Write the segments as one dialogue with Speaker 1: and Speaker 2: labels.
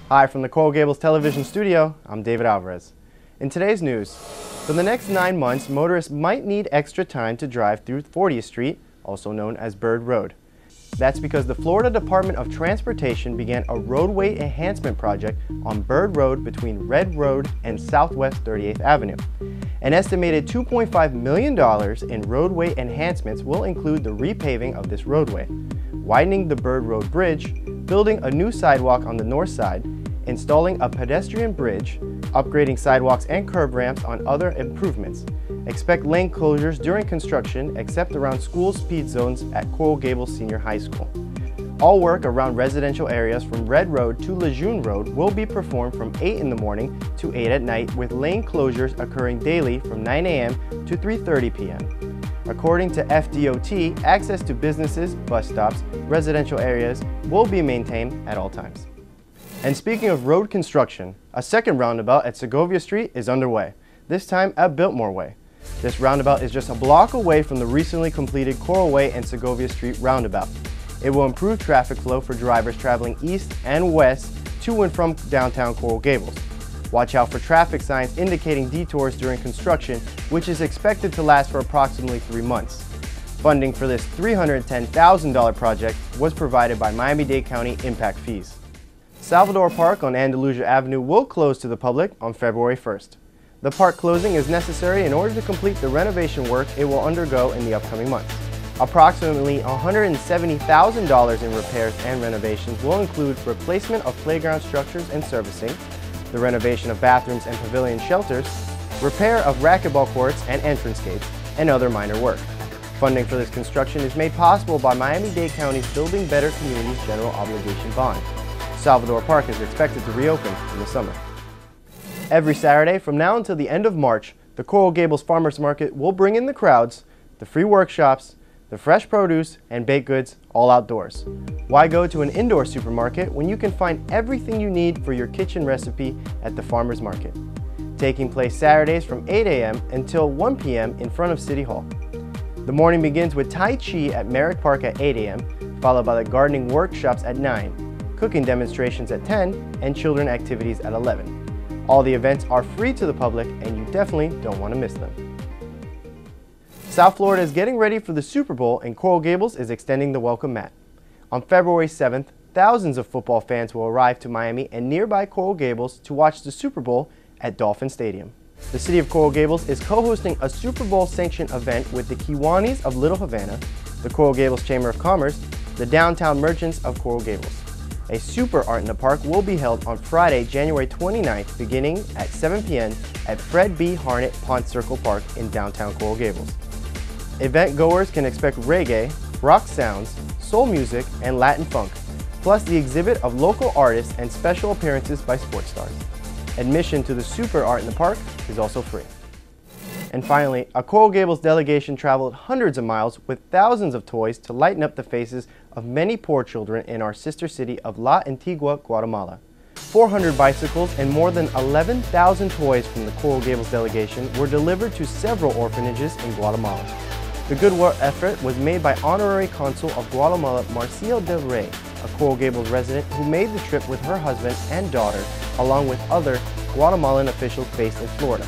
Speaker 1: Hi, from the Coral Gables television studio, I'm David Alvarez. In today's news, for the next 9 months, motorists might need extra time to drive through 40th Street, also known as Bird Road. That's because the Florida Department of Transportation began a roadway enhancement project on Bird Road between Red Road and Southwest 38th Avenue. An estimated $2.5 million in roadway enhancements will include the repaving of this roadway, widening the Bird Road Bridge, building a new sidewalk on the north side, installing a pedestrian bridge, upgrading sidewalks and curb ramps on other improvements. Expect lane closures during construction except around school speed zones at Coral Gables Senior High School. All work around residential areas from Red Road to Lejeune Road will be performed from 8 in the morning to 8 at night, with lane closures occurring daily from 9 a.m. to 3:30 p.m. According to FDOT, access to businesses, bus stops, residential areas will be maintained at all times. And speaking of road construction, a second roundabout at Segovia Street is underway, this time at Biltmore Way. This roundabout is just a block away from the recently completed Coral Way and Segovia Street roundabout. It will improve traffic flow for drivers traveling east and west to and from downtown Coral Gables. Watch out for traffic signs indicating detours during construction, which is expected to last for approximately 3 months. Funding for this $310,000 project was provided by Miami-Dade County impact fees. Salvador Park on Andalusia Avenue will close to the public on February 1st. The park closing is necessary in order to complete the renovation work it will undergo in the upcoming months. Approximately $170,000 in repairs and renovations will include replacement of playground structures and servicing, the renovation of bathrooms and pavilion shelters, repair of racquetball courts and entrance gates, and other minor work. Funding for this construction is made possible by Miami-Dade County's Building Better Communities General Obligation Bond. Salvador Park is expected to reopen in the summer. Every Saturday from now until the end of March, the Coral Gables Farmers Market will bring in the crowds, the free workshops, the fresh produce, and baked goods all outdoors. Why go to an indoor supermarket when you can find everything you need for your kitchen recipe at the Farmers Market? Taking place Saturdays from 8 a.m. until 1 p.m. in front of City Hall. The morning begins with Tai Chi at Merrick Park at 8 a.m., followed by the gardening workshops at 9, cooking demonstrations at 10, and children activities at 11. All the events are free to the public, and you definitely don't want to miss them. South Florida is getting ready for the Super Bowl, and Coral Gables is extending the welcome mat. On February 7th, thousands of football fans will arrive to Miami and nearby Coral Gables to watch the Super Bowl at Dolphin Stadium. The city of Coral Gables is co-hosting a Super Bowl sanctioned event with the Kiwanis of Little Havana, the Coral Gables Chamber of Commerce, the Downtown Merchants of Coral Gables. A Super Art in the Park will be held on Friday, January 29th, beginning at 7 p.m. at Fred B. Harnett Pond Circle Park in downtown Coral Gables. Event goers can expect reggae, rock sounds, soul music, and Latin funk, plus the exhibit of local artists and special appearances by sports stars. Admission to the Super Art in the Park is also free. And finally, a Coral Gables delegation traveled hundreds of miles with thousands of toys to lighten up the faces of many poor children in our sister city of La Antigua, Guatemala. 400 bicycles and more than 11,000 toys from the Coral Gables delegation were delivered to several orphanages in Guatemala. The good effort was made by Honorary Consul of Guatemala Marcia Del Rey, a Coral Gables resident who made the trip with her husband and daughter, along with other Guatemalan officials based in Florida.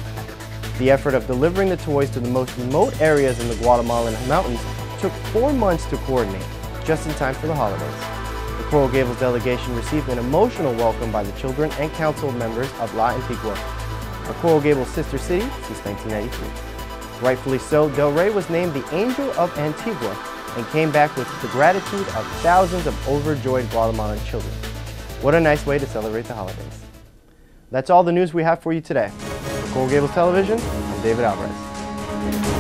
Speaker 1: The effort of delivering the toys to the most remote areas in the Guatemalan mountains took 4 months to coordinate, just in time for the holidays. The Coral Gables delegation received an emotional welcome by the children and council members of La Antigua, a Coral Gables sister city since 1993. Rightfully so, Del Rey was named the Angel of Antigua and came back with the gratitude of thousands of overjoyed Guatemalan children. What a nice way to celebrate the holidays. That's all the news we have for you today. For Coral Gables Television, I'm David Alvarez.